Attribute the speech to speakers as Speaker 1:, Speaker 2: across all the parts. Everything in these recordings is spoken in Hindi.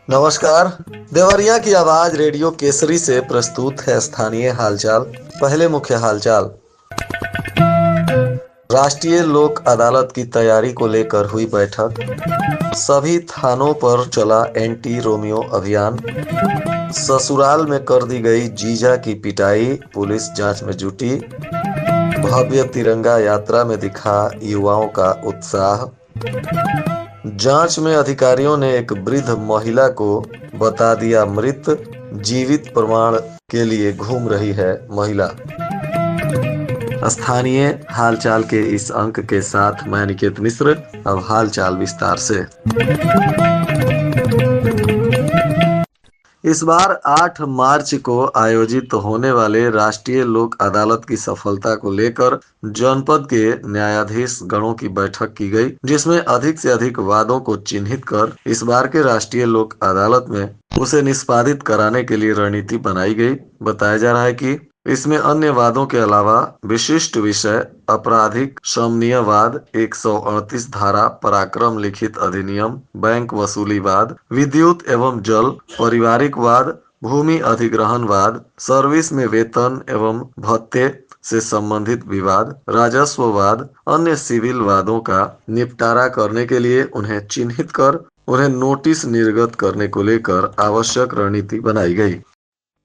Speaker 1: नमस्कार। देवरिया की आवाज रेडियो केसरी से प्रस्तुत है स्थानीय हालचाल। पहले मुख्य हालचाल। राष्ट्रीय लोक अदालत की तैयारी को लेकर हुई बैठक। सभी थानों पर चला एंटी रोमियो अभियान। ससुराल में कर दी गई जीजा की पिटाई, पुलिस जांच में जुटी। भव्य तिरंगा यात्रा में दिखा युवाओं का उत्साह। जांच में अधिकारियों ने एक वृद्ध महिला को बता दिया मृत। जीवित प्रमाण के लिए घूम रही है महिला। स्थानीय हालचाल के इस अंक के साथ मैं निकेत मिश्र। अब हालचाल विस्तार से। इस बार 8 मार्च को आयोजित होने वाले राष्ट्रीय लोक अदालत की सफलता को लेकर जनपद के न्यायाधीश गणों की बैठक की गई, जिसमें अधिक से अधिक वादों को चिन्हित कर इस बार के राष्ट्रीय लोक अदालत में उसे निष्पादित कराने के लिए रणनीति बनाई गई। बताया जा रहा है कि इसमें अन्य वादों के अलावा विशिष्ट विषय आपराधिक समन्वयवाद, 138 धारा, पराक्रम लिखित अधिनियम, बैंक वसूलीवाद, विद्युत एवं जल, पारिवारिक वाद, भूमि अधिग्रहण वाद, सर्विस में वेतन एवं भत्ते से संबंधित विवाद, राजस्व वाद, अन्य सिविल वादों का निपटारा करने के लिए उन्हें चिन्हित कर उन्हें नोटिस निर्गत करने को लेकर आवश्यक रणनीति बनाई गई।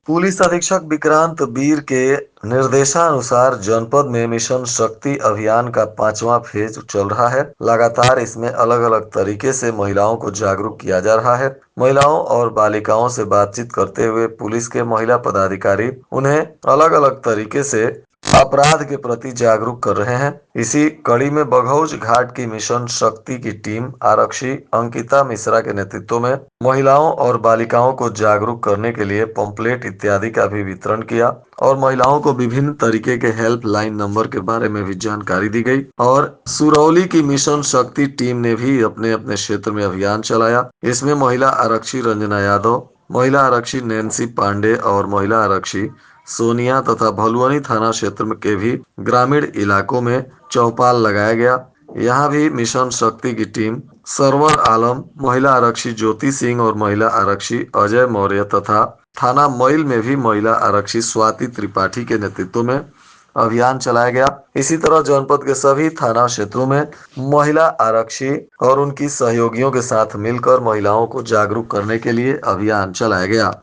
Speaker 1: पुलिस अधीक्षक विक्रांत वीर के निर्देशानुसार जनपद में मिशन शक्ति अभियान का 5वां फेज चल रहा है। लगातार इसमें अलग अलग तरीके से महिलाओं को जागरूक किया जा रहा है। महिलाओं और बालिकाओं से बातचीत करते हुए पुलिस के महिला पदाधिकारी उन्हें अलग अलग तरीके से अपराध के प्रति जागरूक कर रहे हैं। इसी कड़ी में बघौज घाट की मिशन शक्ति की टीम आरक्षी अंकिता मिश्रा के नेतृत्व में महिलाओं और बालिकाओं को जागरूक करने के लिए पंपलेट इत्यादि का भी वितरण किया और महिलाओं को विभिन्न तरीके के हेल्पलाइन नंबर के बारे में भी जानकारी दी गई। और सुरौली की मिशन शक्ति टीम ने भी अपने अपने क्षेत्र में अभियान चलाया। इसमें महिला आरक्षी रंजना यादव, महिला आरक्षी नैन्सी पांडे और महिला आरक्षी सोनिया तथा भलुआनी थाना क्षेत्र के भी ग्रामीण इलाकों में चौपाल लगाया गया। यहाँ भी मिशन शक्ति की टीम सरवर आलम, महिला आरक्षी ज्योति सिंह और महिला आरक्षी अजय मौर्य तथा थाना मैल में भी महिला आरक्षी स्वाति त्रिपाठी के नेतृत्व में अभियान चलाया गया। इसी तरह जनपद के सभी थाना क्षेत्रों में महिला आरक्षी और उनकी सहयोगियों के साथ मिलकर महिलाओं को जागरूक करने के लिए अभियान चलाया गया।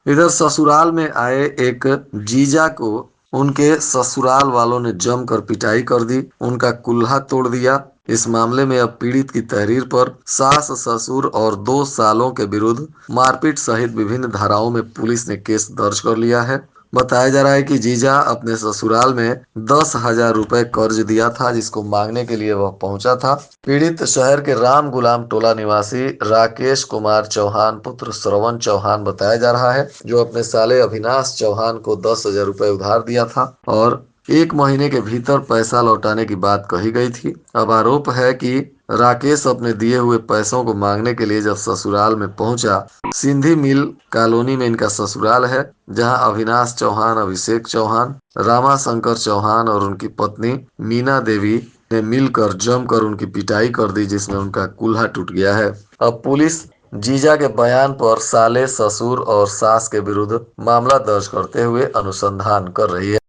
Speaker 1: इधर ससुराल में आए एक जीजा को उनके ससुराल वालों ने जमकर पिटाई कर दी, उनका कुल्हा तोड़ दिया। इस मामले में अब पीड़ित की तहरीर पर सास, ससुर और 2 सालों के विरुद्ध मारपीट सहित विभिन्न धाराओं में पुलिस ने केस दर्ज कर लिया है। बताया जा रहा है कि जीजा अपने ससुराल में 10,000 रुपए कर्ज दिया था, जिसको मांगने के लिए वह पहुंचा था। पीड़ित शहर के राम गुलाम टोला निवासी राकेश कुमार चौहान पुत्र श्रवण चौहान बताया जा रहा है, जो अपने साले अविनाश चौहान को 10,000 रुपए उधार दिया था और 1 महीने के भीतर पैसा लौटाने की बात कही गई थी। अब आरोप है कि राकेश अपने दिए हुए पैसों को मांगने के लिए जब ससुराल में पहुंचा, सिंधी मिल कॉलोनी में इनका ससुराल है, जहां अविनाश चौहान, अभिषेक चौहान, रामा शंकर चौहान और उनकी पत्नी मीना देवी ने मिलकर जमकर उनकी पिटाई कर दी, जिसमें उनका कुल्हा टूट गया है। अब पुलिस जीजा के बयान पर साले, ससुर और सास के विरुद्ध मामला दर्ज करते हुए अनुसंधान कर रही है।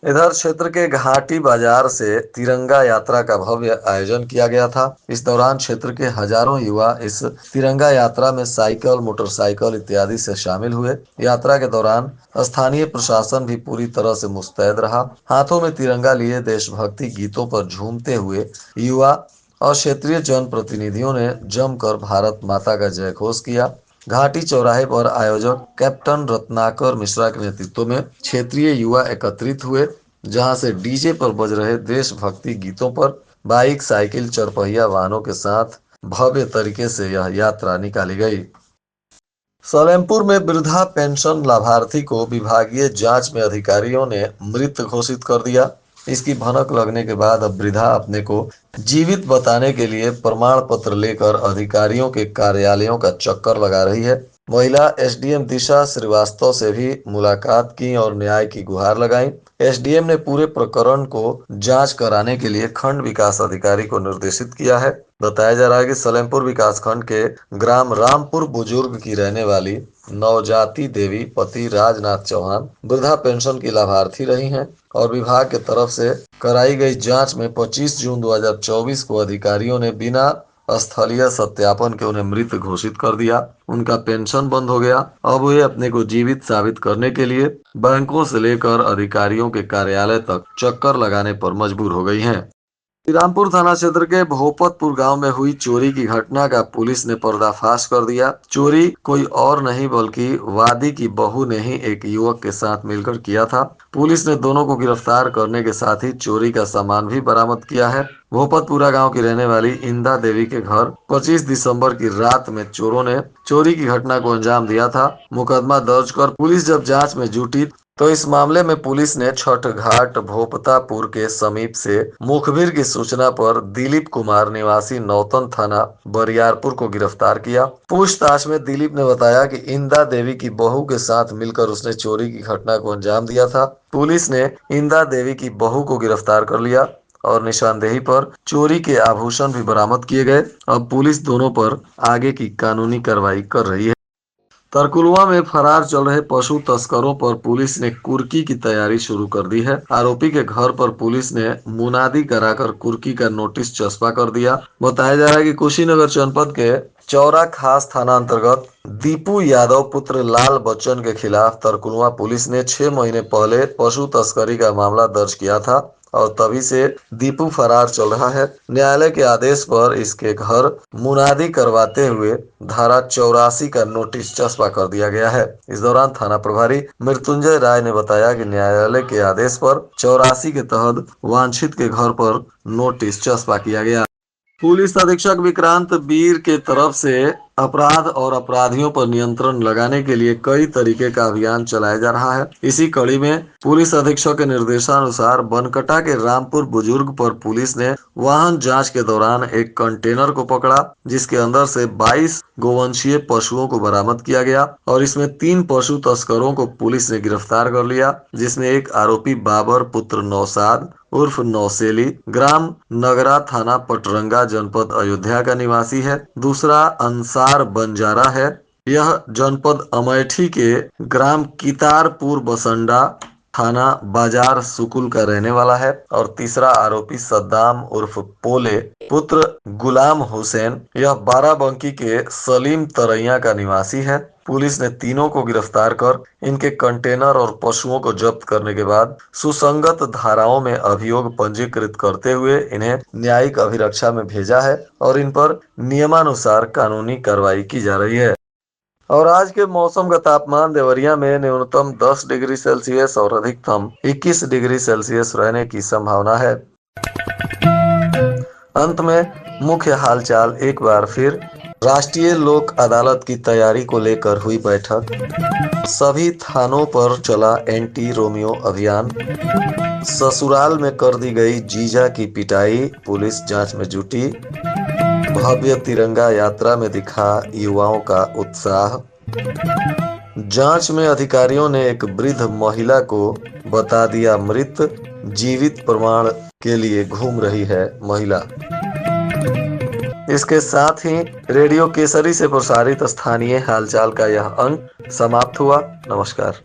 Speaker 1: इधर क्षेत्र के घाटी बाजार से तिरंगा यात्रा का भव्य आयोजन किया गया था। इस दौरान क्षेत्र के हजारों युवा इस तिरंगा यात्रा में साइकिल, मोटरसाइकिल इत्यादि से शामिल हुए। यात्रा के दौरान स्थानीय प्रशासन भी पूरी तरह से मुस्तैद रहा। हाथों में तिरंगा लिए देशभक्ति गीतों पर झूमते हुए युवा और क्षेत्रीय जनप्रतिनिधियों ने जमकर भारत माता का जय घोष किया। घाटी चौराहे पर आयोजक कैप्टन रत्नाकर मिश्रा के नेतृत्व में क्षेत्रीय युवा एकत्रित हुए, जहां से डीजे पर बज रहे देशभक्ति गीतों पर बाइक, साइकिल, चरपहिया वाहनों के साथ भव्य तरीके से यह यात्रा निकाली गई। सलेमपुर में वृद्धा पेंशन लाभार्थी को विभागीय जांच में अधिकारियों ने मृत घोषित कर दिया। इसकी भनक लगने के बाद अब वृद्धा अपने को जीवित बताने के लिए प्रमाण पत्र लेकर अधिकारियों के कार्यालयों का चक्कर लगा रही है। महिला एसडीएम दिशा श्रीवास्तव से भी मुलाकात की और न्याय की गुहार लगाई। एसडीएम ने पूरे प्रकरण को जांच कराने के लिए खंड विकास अधिकारी को निर्देशित किया है। बताया जा रहा है कि सलेमपुर विकास खंड के ग्राम रामपुर बुजुर्ग की रहने वाली नवजाति देवी पति राजनाथ चौहान वृद्धा पेंशन की लाभार्थी रही हैं और विभाग के तरफ से कराई गई जांच में 25 जून 2024 को अधिकारियों ने बिना स्थलीय सत्यापन के उन्हें मृत घोषित कर दिया। उनका पेंशन बंद हो गया। अब वे अपने को जीवित साबित करने के लिए बैंकों से लेकर अधिकारियों के कार्यालय तक चक्कर लगाने पर मजबूर हो गई हैं। श्रीरामपुर थाना क्षेत्र के भोपतपुर गांव में हुई चोरी की घटना का पुलिस ने पर्दाफाश कर दिया। चोरी कोई और नहीं बल्कि वादी की बहू ने ही एक युवक के साथ मिलकर किया था। पुलिस ने दोनों को गिरफ्तार करने के साथ ही चोरी का सामान भी बरामद किया है। भोपतपुरा गांव की रहने वाली इंदा देवी के घर 25 दिसंबर की रात में चोरों ने चोरी की घटना को अंजाम दिया था। मुकदमा दर्ज कर पुलिस जब जांच में जुटी तो इस मामले में पुलिस ने छठ घाट भोपतापुर के समीप से मुखबिर की सूचना पर दिलीप कुमार निवासी नौतन थाना बरियारपुर को गिरफ्तार किया। पूछताछ में दिलीप ने बताया कि इंदा देवी की बहू के साथ मिलकर उसने चोरी की घटना को अंजाम दिया था। पुलिस ने इंदा देवी की बहू को गिरफ्तार कर लिया और निशानदेही पर चोरी के आभूषण भी बरामद किए गए। अब पुलिस दोनों पर आगे की कानूनी कार्रवाई कर रही है। तरकुलवा में फरार चल रहे पशु तस्करों पर पुलिस ने कुर्की की तैयारी शुरू कर दी है। आरोपी के घर पर पुलिस ने मुनादी कराकर कुर्की का नोटिस चस्पा कर दिया। बताया जा रहा है कि कुशीनगर जनपद के चौरा खास थाना अंतर्गत दीपू यादव पुत्र लाल बच्चन के खिलाफ तरकुलवा पुलिस ने 6 महीने पहले पशु तस्करी का मामला दर्ज किया था और तभी से दीपू फरार चल रहा है। न्यायालय के आदेश पर इसके घर मुनादी करवाते हुए धारा 84 का नोटिस चस्पा कर दिया गया है। इस दौरान थाना प्रभारी मृत्युंजय राय ने बताया कि न्यायालय के आदेश पर 84 के तहत वांछित के घर पर नोटिस चस्पा किया गया। पुलिस अधीक्षक विक्रांत वीर के तरफ से अपराध और अपराधियों पर नियंत्रण लगाने के लिए कई तरीके का अभियान चलाया जा रहा है। इसी कड़ी में पुलिस अधीक्षक के निर्देशानुसार बनकटा के रामपुर बुजुर्ग पर पुलिस ने वाहन जांच के दौरान एक कंटेनर को पकड़ा जिसके अंदर से 22 गोवंशीय पशुओं को बरामद किया गया और इसमें 3 पशु तस्करों को पुलिस ने गिरफ्तार कर लिया, जिसमें एक आरोपी बाबर पुत्र नौसाद उर्फ नौसेली ग्राम नगरा थाना पटरंगा जनपद अयोध्या का निवासी है। दूसरा अंसार बंजारा है, यह जनपद अमेठी के ग्राम कितारपुर बसंडा थाना बाजार सुकुल का रहने वाला है और तीसरा आरोपी सद्दाम उर्फ पोले पुत्र गुलाम हुसैन, यह बाराबंकी के सलीम तरैया का निवासी है। पुलिस ने तीनों को गिरफ्तार कर इनके कंटेनर और पशुओं को जब्त करने के बाद सुसंगत धाराओं में अभियोग पंजीकृत करते हुए इन्हें न्यायिक अभिरक्षा में भेजा है और इन पर नियमानुसार कानूनी कार्रवाई की जा रही है। और आज के मौसम का तापमान देवरिया में न्यूनतम 10 डिग्री सेल्सियस और अधिकतम 21 डिग्री सेल्सियस रहने की संभावना है। अंत में मुख्य हालचाल एक बार फिर। राष्ट्रीय लोक अदालत की तैयारी को लेकर हुई बैठक। सभी थानों पर चला एंटी रोमियो अभियान। ससुराल में कर दी गई जीजा की पिटाई, पुलिस जांच में जुटी। भव्य तिरंगा यात्रा में दिखा युवाओं का उत्साह। जांच में अधिकारियों ने एक वृद्ध महिला को बता दिया मृत, जीवित प्रमाण के लिए घूम रही है महिला। इसके साथ ही रेडियो केसरी से प्रसारित स्थानीय हालचाल का यह अंक समाप्त हुआ। नमस्कार।